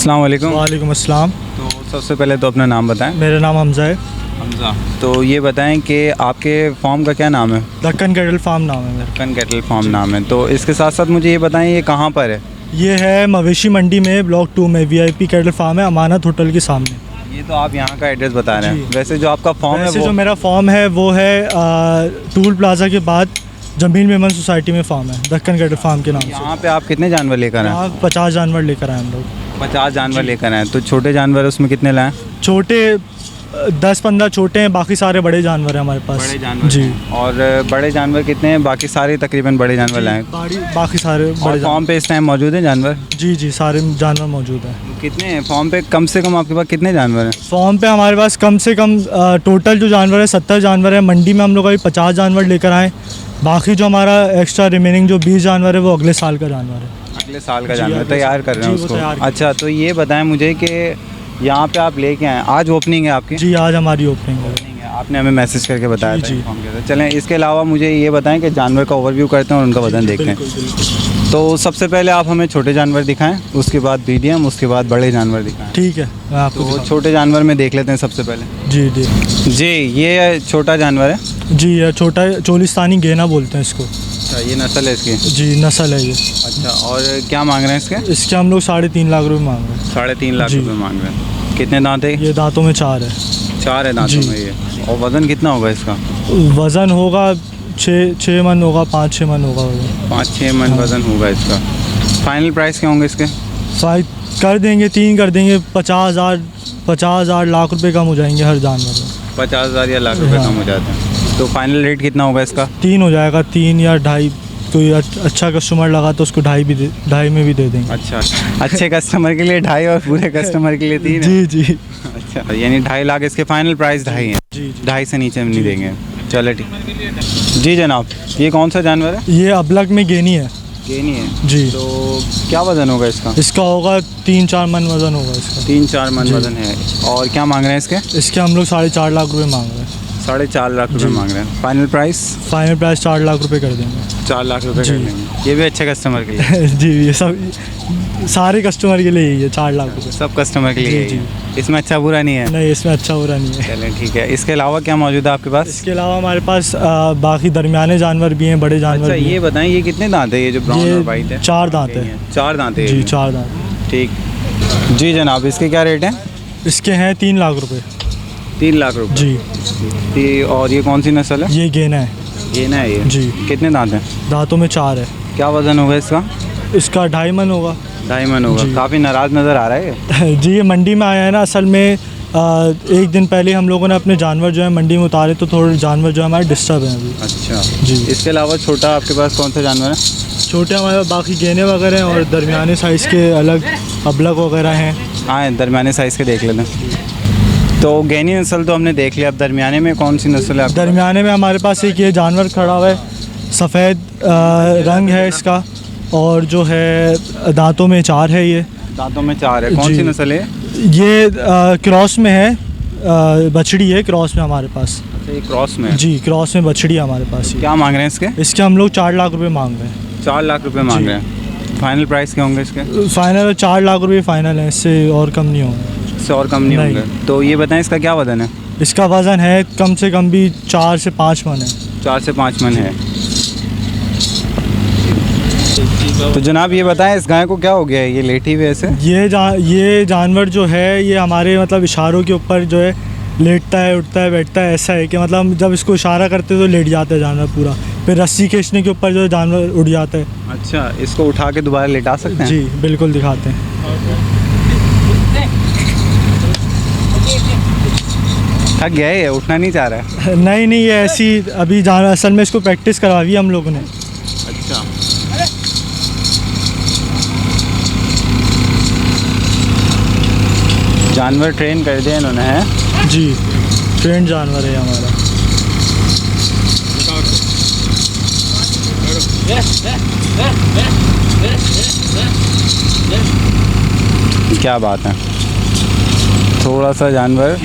अस्सलाम वालेकुम। वालेकुम अस्सलाम। तो सबसे पहले तो अपना नाम बताएं। मेरा नाम हमज़ा है। हमज़ा। तो ये बताएं कि आपके फार्म का क्या नाम है? दक्कन कैटल फार्म नाम है मेरा। दक्कन कैटल फार्म नाम है। तो इसके साथ साथ मुझे ये बताएं ये कहाँ पर है? ये है मवेशी मंडी में, ब्लॉक 2 में VIP कैटल फार्म है, अमानत होटल के सामने। ये तो आप यहाँ का एड्रेस बता रहे हैं। वैसे जो आपका फॉर्म है वैसे वो जो मेरा फॉर्म है वो है टूल प्लाजा के बाद जमील मेमन सोसाइटी में फार्म है, दक्कन कैटल फार्म के नाम से। यहाँ पे आप कितने जानवर लेकर आए? यहाँ 50 जानवर लेकर आए हम लोग। 50 जानवर लेकर आए। तो छोटे जानवर उसमें कितने लाएँ? छोटे 10-15 छोटे हैं, बाकी सारे बड़े जानवर हैं हमारे पास। बड़े जानवर जी। और बड़े जानवर कितने हैं? बाकी सारे तकरीबन बड़े जानवर लाएँ। बाकी सारे बड़े फॉर्म पे इस टाइम मौजूद हैं जानवर? जी सारे जानवर मौजूद हैं। कितने हैं फॉर्म पे? कम से कम आपके पास कितने जानवर हैं? फॉर्म पे हमारे पास कम से कम टोटल जो जानवर है 70 जानवर है। मंडी में हम लोग अभी 50 जानवर लेकर आए। बाकी जो हमारा एक्स्ट्रा रिमेनिंग जो 20 जानवर है वो अगले साल का जानवर है। अगले साल का जानवर तैयार कर रहे हैं उसको? अच्छा, तो ये बताएं मुझे कि यहाँ पे आप लेके आए, आज ओपनिंग है आपकी? जी, आज हमारी ओपनिंग है। आपने हमें मैसेज करके बताया था। जी। चलें, इसके अलावा मुझे ये बताएं कि जानवर का ओवरव्यू करते हैं और उनका वजन देखते हैं। तो सबसे पहले आप हमें छोटे जानवर दिखाएं, उसके बाद मीडियम, उसके बाद बड़े जानवर दिखाएं। ठीक है, मैं आपको तो छोटे जानवर में देख लेते हैं सबसे पहले। जी, ये छोटा जानवर है जी, ये छोटा चोलिस्तानी गेना बोलते हैं इसको। अच्छा, ये नस्ल है इसकी? जी, नस्ल है ये। अच्छा, और क्या मांग रहे हैं इसके? इसके हम लोग 3.5 लाख रुपये मांग रहे हैं। 3.5 लाख रुपये मांग रहे हैं। कितने दांत है? ये दांतों में 4 है। 4 है दांतों में ये। और वज़न कितना होगा इसका? वज़न होगा 6 मन होगा, 5-6 मन होगा वज़न। 5-6 मन वज़न होगा इसका। फाइनल प्राइस क्या होंगे इसके? कर देंगे 3 कर देंगे। 50,000 लाख रुपए कम हो जाएंगे हर जानवर में। 50,000 या लाख रुपए कम हो जाते हैं। तो फाइनल रेट कितना होगा इसका? 3 हो जाएगा, 3 या 2.5। कोई अच्छा कस्टमर लगा तो उसको 2.5 में भी दे देंगे। अच्छा, अच्छे कस्टमर के लिए 2.5 और बुरे कस्टमर के लिए 3? जी। अच्छा, यानी 2.5 लाख इसके फाइनल प्राइस 2.5 हैं? जी। 2.5 से नीचे हम नहीं देंगे। चलो ठीक। जी जनाब, ये कौन सा जानवर है? ये अबलग में गेनी है। गेनी है जी। तो क्या वज़न होगा इसका? इसका होगा 3-4 मन वज़न होगा इसका। 3-4 मन वज़न है। और क्या मांग रहे हैं इसके? इसके हम लोग 4.5 लाख रुपए मांग रहे हैं। 4.5 लाख रुपए मांग रहे हैं। Final price? Final price 4 lakh रुपए कर देंगे। 4 लाख रुपए कर देंगे। ये भी अच्छे कस्टमर के लिए? जी, ये सब सारे कस्टमर के लिए ही है 4 लाख रुपए। सब कस्टमर के लिए? जी। इसमें अच्छा बुरा नहीं है? नहीं, इसमें अच्छा बुरा नहीं है। चलें ठीक है। इसके अलावा क्या मौजूद है आपके पास? इसके अलावा हमारे पास बाकी दरमियाने जानवर भी हैं, बड़े जानवर अच्छा, भी ये हैं। बताएं ये कितने दांत है? ये जो ब्राउन और वाइट है? 4 दांत है। 4 दांत है? जी, 4 दांत। ठीक। जी जनाब, इसके क्या रेट हैं? इसके हैं 3 लाख रुपए। 3 लाख रुपए? जी। और ये कौन सी नस्ल है? ये गेना है। गेना है ये? जी। कितने दांत हैं? दांतों में 4 है। क्या वज़न होगा इसका? इसका 2.5 मन होगा। 2.5 मन होगा। काफ़ी नाराज़ नज़र आ रहा है ये। जी, ये मंडी में आया है ना, असल में 1 दिन पहले हम लोगों ने अपने जानवर जो है मंडी में उतारे, तो थोड़े जानवर जो है हमारे डिस्टर्ब हैं अभी। अच्छा जी। इसके अलावा छोटा आपके पास कौन सा जानवर है? छोटे हमारे पास बाकी गेने वगैरह हैं और दरमियाने साइज़ के अलग अबलग वगैरह हैं। हाँ, दरमियाने साइज़ के देख लेते हैं। तो गैनी नस्ल तो हमने देख लिया, अब दरमियाने में कौन सी नस्ल है आपके? दरमियाने में हमारे पास एक ये जानवर खड़ा हुआ है, सफ़ेद रंग है इसका, और जो है दांतों में 4 है। ये दांतों में 4 है। कौन सी नस्ल है? ये क्रॉस में है, बछड़ी है क्रॉस में हमारे पास। अच्छा, ये क्रॉस में है? जी, क्रॉस में बछड़ी है हमारे पास। क्या मांग रहे हैं इसके? इसके हम लोग 4 लाख रुपए मांग रहे हैं। 4 लाख रुपए मांग रहे हैं। फाइनल प्राइस क्या होंगे इसके? फाइनल 4 लाख रुपए फाइनल है, इससे और कम नहीं होंगे। इससे और कम नहीं होंगे? तो ये बताएं इसका क्या वज़न है? इसका वज़न है कम से कम भी 4 से 5 मन है। 4 से 5 मन है। तो जनाब ये बताएं इस गाय को क्या हो गया है? ये लेटी हुई ऐसे? ये जानवर जो है ये हमारे मतलब इशारों के ऊपर जो है लेटता है, उठता है, बैठता है। ऐसा है कि मतलब जब इसको इशारा करते हैं तो लेट जाता है जानवर पूरा, फिर रस्सी खींचने के ऊपर जो है जानवर उड़ जाता है। अच्छा, इसको उठा के दोबारा लेटा सकते हैं? जी बिल्कुल, दिखाते हैं। थक गया है, उठना नहीं चाह रहा है? नहीं, ये ऐसी अभी जानवर, असल में इसको प्रैक्टिस करवाई है हम लोगों ने। अच्छा, जानवर ट्रेन कर दिया इन्होंने है? जी, ट्रेन जानवर है हमारा। क्या बात है, थोड़ा सा जानवर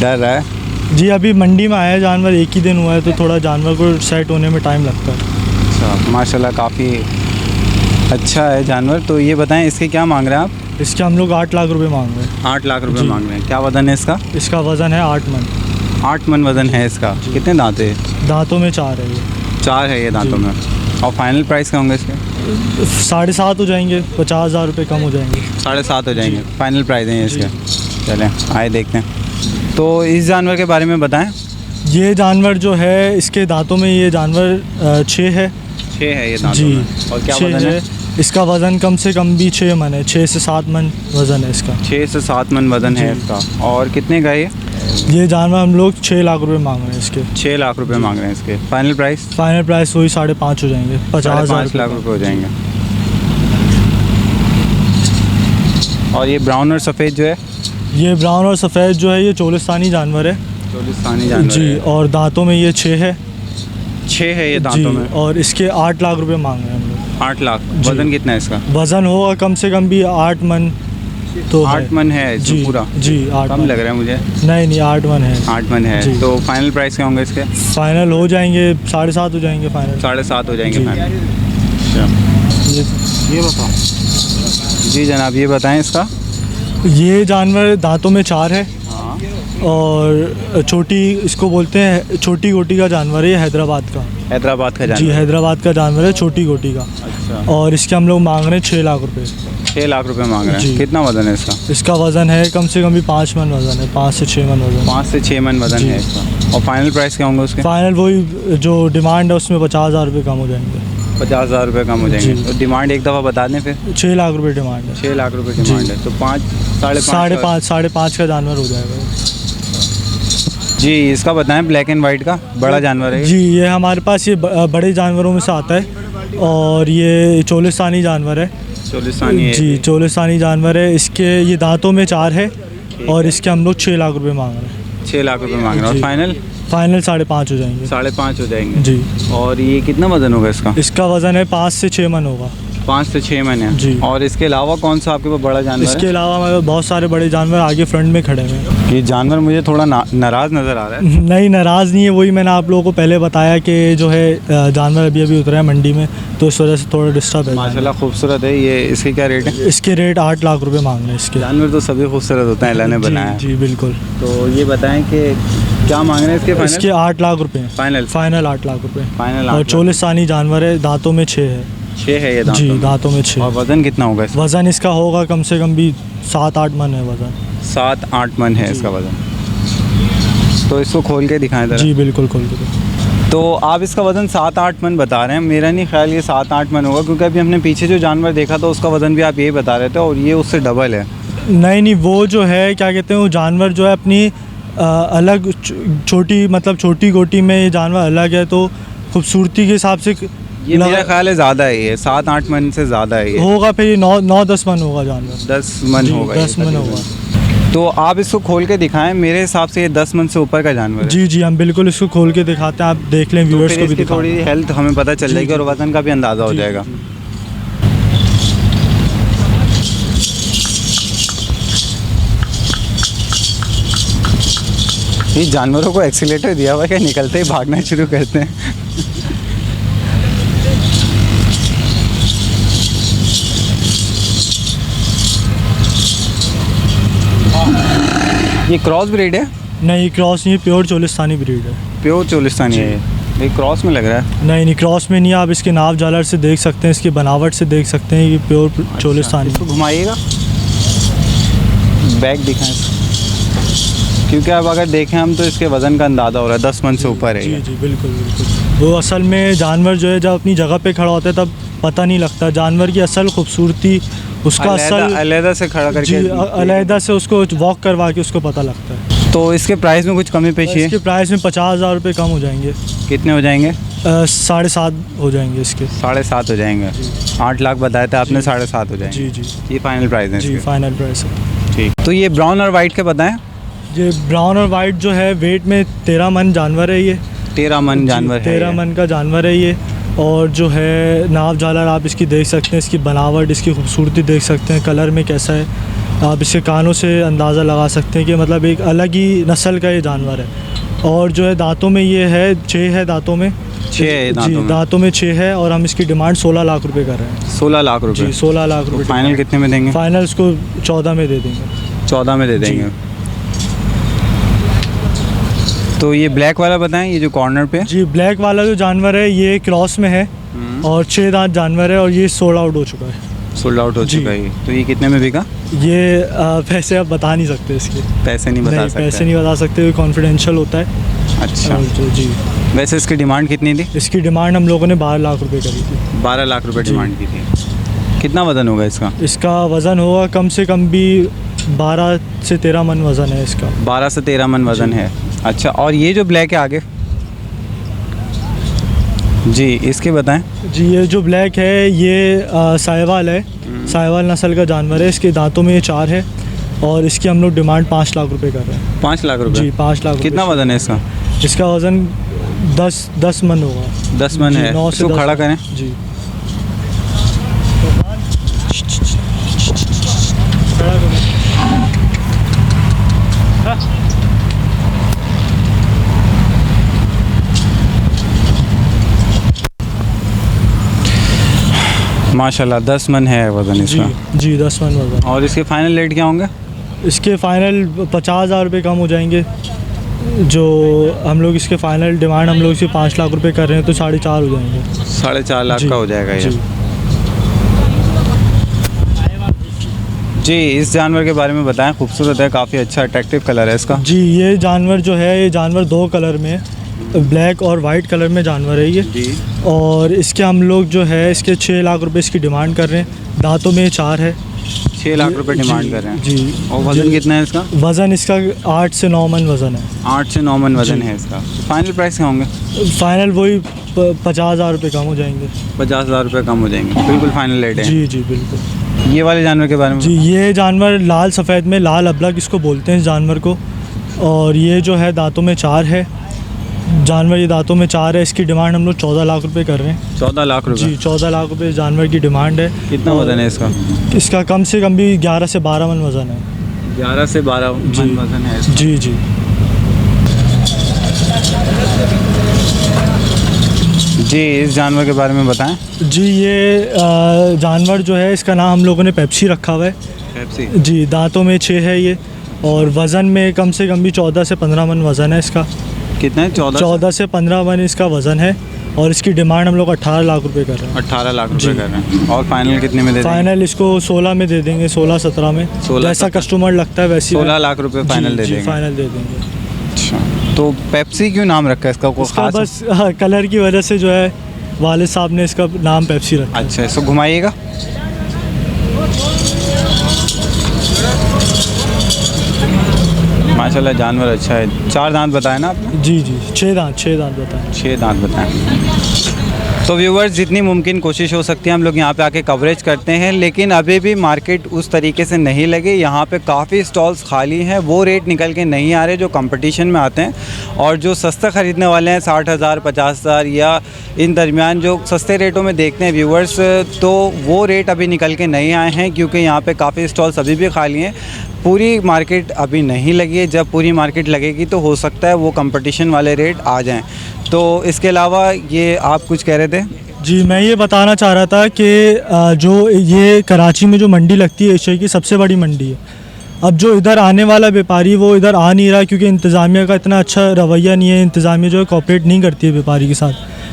डर रहा है। जी, अभी मंडी में आया जानवर, 1 ही दिन हुआ है, तो थोड़ा जानवर को सेट होने में टाइम लगता है। अच्छा, माशाल्लाह काफ़ी अच्छा है जानवर। तो ये बताएं इसके क्या मांग रहे हैं आप? इसके हम लोग 8 लाख रुपए मांग रहे हैं। 8 लाख रुपए जी। मांग रहे हैं। क्या वजन है इसका? इसका वज़न है 8 मन। 8 मन वजन है इसका। कितने दांत है? दांतों में 4 है ये। 4 है ये दांतों जी। में। और फाइनल प्राइस क्या होंगे इसके? 7.5 हो जाएंगे, 50,000 रुपये कम हो जाएंगे। 7.5 हो जाएंगे। जी। फाइनल प्राइस है जी। इसके। चलें आए देखते हैं। तो इस जानवर के बारे में बताएं। ये जानवर जो है इसके दांतों में ये जानवर 6 है। 6 है ये दांतों जी। में। और क्या 6 वजन है? इसका वज़न कम से कम भी 6 मन है, 6 से 7 मन वज़न है इसका। 6 से 7 मन वजन है जी। इसका। और कितने का है ये जानवर हम लोग 6 लाख रुपए मांग रहे हैं इसके। 6 लाख रुपए मांग रहे हैं इसके। Final price? फाइनल प्राइस वही 5.5 हो जाएंगे, 50,000 5.5 लाख रुपए हो जाएंगे। और ये ब्राउन और सफ़ेद जो है? ये ब्राउन और सफ़ेद जो है ये चोलिस्तानी जानवर है। चोलिस्तानी जानवर जी। है। और दांतों में ये 6 है। 6 है ये जी। दांतों में। और इसके 8 लाख रुपए मांग रहे हैं हम लोग। 8 लाख। जी। वजन कितना है इसका? वज़न होगा कम से कम भी 8 मन तो 8 मन है इसमें जी पूरा? जी 8 कम मन लग रहा है मुझे। नहीं 8 मन है। 8 मन है। जी। तो फाइनल प्राइस क्या होंगे इसके? फाइनल हो जाएंगे 7.5 हो जाएंगे फाइनल। 7.5 हो जाएंगे जी। फाइनल। अच्छा ये बताओ। जी जनाब ये बताएं इसका। ये जानवर दांतों में 4 है हाँ। और छोटी इसको बोलते हैं छोटी गोटी का जानवर है, ये हैदराबाद का। हैदराबाद का जी जानवर? हैदराबाद का जानवर है, छोटी गोटी का। अच्छा। और इसके हम लोग मांग रहे हैं 6 लाख रुपए। 6 लाख रुपए मांग रहे हैं। जी। कितना वजन है इसका? इसका वज़न है कम से कम भी 5 मन वज़न है, 5 से 6 मन वज़न। 5 से 6 मन वजन जी। है इसका। और फाइनल प्राइस क्या होंगे उसके? फाइनल वही जो डिमांड है उसमें 50,000 रुपये कम हो जाएंगे। 50,000 रुपये कम हो जाएंगे। जी। तो डिमांड एक दफ़ा बता दें फिर। 6 लाख रुपये डिमांड है। 6 लाख रुपए डिमांड है। तो 5.5 का जानवर हो जाएगा। जी इसका बताएं। ब्लैक एंड वाइट का बड़ा जानवर है? जी ये हमारे पास ये बड़े जानवरों में से आता है और ये चोलिस्तानी जानवर है। चोलिस्तानी है। जी चोलिस्तानी जानवर है। इसके ये दांतों में 4 है और इसके हम लोग 6 लाख रुपए मांग रहे हैं। 6 लाख रुपए मांग रहे हैं। और जी। फाइनल? फाइनल 5.5 हो जाएंगे। 5.5 हो जाएंगे। जी। और ये कितना वजन होगा इसका? इसका वज़न है 5 से 6 मन होगा। 5 से 6 मन है। जी। और इसके अलावा कौन सा आपके पास बड़ा जानवर इसके है? अलावा हमारे पास बहुत सारे बड़े जानवर आगे फ्रंट में खड़े हुए हैं। ये जानवर मुझे थोड़ा नाराज़ नज़र आ रहा है। नहीं नाराज़ नहीं है, वही मैंने आप लोगों को पहले बताया कि जो है जानवर अभी अभी उतरा है मंडी में तो इस वजह से थोड़ा डिस्टर्ब है। माशाल्लाह खूबसूरत है ये। इसके क्या रेट है? इसके रेट 8 लाख रुपए मांग रहे हैं इसके। जानवर तो सभी खूबसूरत होते हैं, अल्लाह ने बनाया है। जी बिल्कुल। तो ये बताएं कि क्या मांग रहे हैं इसके? इसके 8 लाख रुपए हैं। फाइनल? फाइनल 8 लाख रुपए। फाइनल और चोलिस्तानी जानवर है, दांतों में 6 है। 6 है ये दांतों जी में। दांतों में 6। और वज़न कितना होगा इसका? वज़न इसका होगा कम से कम भी 7-8 मन है वज़न। 7-8 मन है इसका वज़न। तो इसको खोल के दिखाएं ज़रा। जी बिल्कुल खोल के दो। तो आप इसका वज़न 7-8 मन बता रहे हैं। मेरा नहीं ख्याल ये 7-8 मन होगा, क्योंकि अभी हमने पीछे जो जानवर देखा था उसका वज़न भी आप यही बता रहे थे और ये उससे डबल है। नहीं वो जो है क्या कहते हैं वो जानवर जो है अपनी अलग छोटी मतलब छोटी गोटी में ये जानवर अलग है तो खूबसूरती के हिसाब से ये मेरा ख्याल है ज़्यादा है, ये 7-8 मन से ज़्यादा है ये। होगा फिर ये 9-10 मन होगा जानवर। 10 मन जी, होगा। 10 मन होगा। तो आप इसको खोल के दिखाएं। मेरे हिसाब से ये 10 मन से ऊपर का जानवर है। जी जी हम बिल्कुल इसको खोल के दिखाते हैं, आप देख लें, तो व्यूअर्स फिर को भी इसकी दिखाएं। थोड़ी हेल्थ हमें पता चल जी, जाएगी और जी। वज़न का भी अंदाज़ा हो जी, जाएगा। जी। ये जानवरों को एक्सीलेटर दिया हुआ है क्या? निकलते ही भागना शुरू करते हैं। ये क्रॉस ब्रीड है? नहीं क्रॉस नहीं, प्योर चोलिस्तानी ब्रीड है। प्योर चोलिस्तानी है ये क्रॉस में लग रहा है। नहीं क्रॉस में नहीं, आप इसके नाव जालर से देख सकते हैं, इसकी बनावट से देख सकते हैं कि प्योर चोलिस्तानी। इसको घुमाइएगा, बैक दिखाएं, क्योंकि अब अगर देखें हम तो इसके वज़न का अंदाज़ा हो रहा है 10 मन से ऊपर है जी ये। जी बिल्कुल बिल्कुल। वो असल में जानवर जो है जब अपनी जगह पे खड़ा होता है तब पता नहीं लगता जानवर की असल खूबसूरती, उसका असल अलहदा से खड़ा करके। जी अलहदा से उसको वॉक करवा के उसको पता लगता है। तो इसके प्राइस में कुछ कमी पेशी है? इसके प्राइस में 50,000 रुपये कम हो जाएंगे। कितने हो जाएंगे? 7.5 हो जाएंगे इसके। 7.5 हो जाएंगे। 8 लाख बताए थे आपने, 7.5 हो जाएंगे। जी जी ये फाइनल प्राइस है जी इसके? फाइनल प्राइस है। ठीक। तो ये ब्राउन और वाइट के बताएं। ये ब्राउन और वाइट जो है वेट में 13 मन जानवर है ये। 13 मन जानवर है। 13 मन का जानवर है ये। और जो है नाव झालर आप इसकी देख सकते हैं, इसकी बनावट, इसकी खूबसूरती देख सकते हैं, कलर में कैसा है। आप इसके कानों से अंदाज़ा लगा सकते हैं कि मतलब एक अलग ही नस्ल का ये जानवर है। और जो है दांतों में ये है 6 है दांतों में। 6 है जी दांतों में। दांतों में 6 है और हम इसकी डिमांड 16 लाख रुपए कर रहे हैं। 16 लाख रुपए। जी 16 लाख रुपए। फाइनल कितने में देंगे? फाइनल इसको 14 में दे देंगे। 14 में दे देंगे। तो ये ब्लैक वाला बताएं, ये जो कॉर्नर पे। जी ब्लैक वाला जो जानवर है ये क्रॉस में है और 6 दांत जानवर है और ये सोल्ड आउट हो चुका है। सोल्ड आउट हो जी। चुका है। तो ये कितने में बिका? ये पैसे आप बता नहीं सकते इसके। पैसे नहीं बता सकते? पैसे नहीं बता सकते, कॉन्फिडेंशियल होता है। अच्छा। और जी वैसे इसकी डिमांड कितनी थी? इसकी डिमांड हम लोगों ने 12 लाख रुपए करी थी। 12 लाख रुपए जी। डिमांड की थी। कितना वजन होगा इसका? इसका वज़न होगा कम से कम भी 12 से 13 मन वज़न है इसका। 12 से 13 मन वजन है। अच्छा, और ये जो ब्लैक है आगे जी, इसके बताएं। जी ये जो ब्लैक है ये साहिवाल है, साहिवाल नस्ल का जानवर है। इसके दांतों में ये 4 है और इसकी हम लोग डिमांड 5 लाख रुपए कर रहे हैं। 5 लाख रुपए? जी 5 लाख। कितना वजन है इसका? इसका वज़न 10 मन होगा। 10 मन जी, है। 9 से इसको 10 खड़ा करें। जी माशाल्लाह 10 मन है वजन जी इसका। जी 10 मन वज़न। और इसके फाइनल रेट क्या होंगे? इसके फ़ाइनल 50,000 रुपये कम हो जाएंगे। जो हम लोग इसके फ़ाइनल डिमांड हम लोग इसके 5 लाख रुपए कर रहे हैं तो 4.5 हो जाएंगे। 4.5 लाख जी, का हो जाएगा ये। जी। जी, इस जानवर के बारे में बताएं। खूबसूरत है, काफ़ी अच्छा अट्रैक्टिव कलर है इसका। जी ये जानवर जो है ये जानवर 2 कलर में है, ब्लैक और वाइट कलर में जानवर है ये। जी। और इसके हम लोग जो है इसके 6 लाख रुपए इसकी डिमांड कर रहे हैं। दांतों में 4 है। 6 लाख रुपए जी, डिमांड कर रहे हैं। जी। और वजन कितना है इसका? वज़न इसका 8 से 9 मन वज़न है। 8 से 9 मन वजन जी। है इसका। फाइनल प्राइस क्या होंगे? फ़ाइनल वही 50,000 रुपये कम हो जाएंगे। 50,000 रुपये कम हो जाएंगे। बिल्कुल फाइनल रेट है। जी जी बिल्कुल। ये वाले जानवर के बारे में? जी ये जानवर लाल सफ़ेद में लाल अबलग इसको बोलते हैं इस जानवर को। और ये जो है दांतों में 4 है जानवर, ये दांतों में 4 है। इसकी डिमांड हम लोग 14 लाख रुपए कर रहे हैं। 14 लाख रुपए? जी 14 लाख रुपए जानवर की डिमांड है। कितना और वजन है इसका? इसका कम से कम भी 11 से 12 मन वज़न है। 11 से 12 जी। मन वजन है इसका। जी जी जी, इस जानवर के बारे में बताएं। जी ये जानवर जो है इसका नाम हम लोगों ने पेप्सी रखा हुआ है। पेप्सी? जी दांतों में 6 है ये और वज़न में कम से कम भी 14 से 15 मन वज़न है इसका। कितना है? 14 से 15 मन इसका वज़न है और इसकी डिमांड हम लोग 18 लाख रुपए कर रहे हैं। 18 लाख रुपए जी। कर रहे हैं। और फाइनल कितने में दे देंगे? फाइनल इसको 16 में दे देंगे, 16-17 में। 16 जैसा 17 कस्टमर लगता है वैसी 16 लाख रुपए फाइनल दे देंगे। फाइनल दे देंगे। अच्छा, तो पेप्सी क्यों नाम रखा है इसका? कोई इसका खास? बस कलर की वजह से जो है वालिद साहब ने इसका नाम पेप्सी रखा। अच्छा, इसको घुमाइएगा। माशाल्लाह जानवर अच्छा है। 4 दांत बताए ना आपने? जी जी 6 दांत बताएं। 6 दांत बताएं। तो व्यूवर्स, जितनी मुमकिन कोशिश हो सकती है हम लोग यहाँ पे आके कवरेज करते हैं, लेकिन अभी भी मार्केट उस तरीके से नहीं लगे। यहाँ पे काफ़ी स्टॉल्स खाली हैं, वो रेट निकल के नहीं आ रहे जो कंपटीशन में आते हैं। और जो सस्ता ख़रीदने वाले हैं 60,000 50,000 या इन दरमियान जो सस्ते रेटों में देखते हैं व्यूवर्स, तो वो रेट अभी निकल के नहीं आए हैं क्योंकि यहाँ पे काफ़ी स्टॉल्स अभी भी खाली हैं। पूरी मार्केट अभी नहीं लगी है। जब पूरी मार्केट लगेगी तो हो सकता है वो कंपटीशन वाले रेट आ जाएं। तो इसके अलावा ये आप कुछ कह रहे थे? जी मैं ये बताना चाह रहा था कि जो ये कराची में जो मंडी लगती है एशिया की सबसे बड़ी मंडी है। अब जो इधर आने वाला व्यापारी वो इधर आ नहीं रहा क्योंकि इंतज़ामिया का इतना अच्छा रवैया नहीं है। इंतज़ामिया जो है कोऑपरेट नहीं करती है व्यापारी के साथ।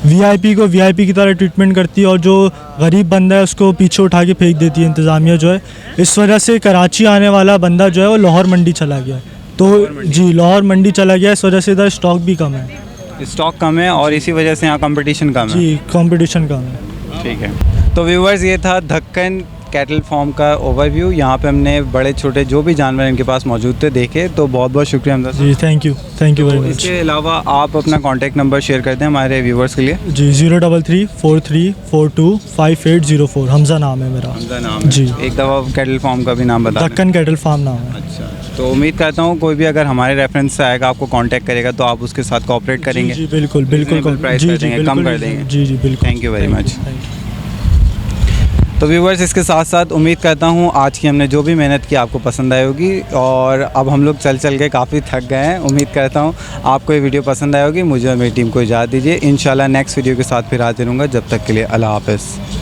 वीआईपी को वीआईपी की तरह ट्रीटमेंट करती है और जो गरीब बंदा है उसको पीछे उठा के फेंक देती है इंतज़ामिया जो है। इस वजह से कराची आने वाला बंदा जो है वो लाहौर मंडी चला गया है। तो जी लाहौर मंडी चला गया, इस वजह से इधर स्टॉक भी कम है। स्टॉक कम है और इसी वजह से यहाँ कंपटीशन कम है। जी कंपटीशन कम है। ठीक है। तो व्यूवर्स, ये था दक्कन कैटल फार्म का ओवरव्यू। यहाँ पे हमने बड़े छोटे जो भी जानवर इनके पास मौजूद थे देखे। तो बहुत बहुत शुक्रिया हमदा साहब। जी थैंक यू वेरी मच। इसके अलावा आप अपना कॉन्टैक्ट नंबर शेयर कर दें हमारे व्यूवर्स के लिए। जी 03343425804 हमज़ा नाम है मेरा। हमदा नाम है। जी। एक दफ़ा कैटल फार्म का भी नाम बता दें। दक्कन कैटल फार्म नाम है। अच्छा, तो उम्मीद करता हूँ कोई भी अगर हमारे रेफरेंस से आएगा आपको कांटेक्ट करेगा तो आप उसके साथ कोऑपरेट करेंगे। जी बिल्कुल प्राइस कर देंगे, कम कर देंगे। जी बिल्कुल। Thank you very much. तो व्यूवर्स, इसके साथ साथ उम्मीद करता हूँ आज की हमने जो भी मेहनत की आपको पसंद आई होगी। और अब हम लोग चल के काफ़ी थक गए हैं। उम्मीद करता हूँ आपको ये वीडियो पसंद आई होगी। मुझे और मेरी टीम को इजाज़त दीजिए। इंशाल्लाह नेक्स्ट वीडियो के साथ फिर हाजिर रहूँगा। जब तक के लिए अल्लाह हाफ़िज़।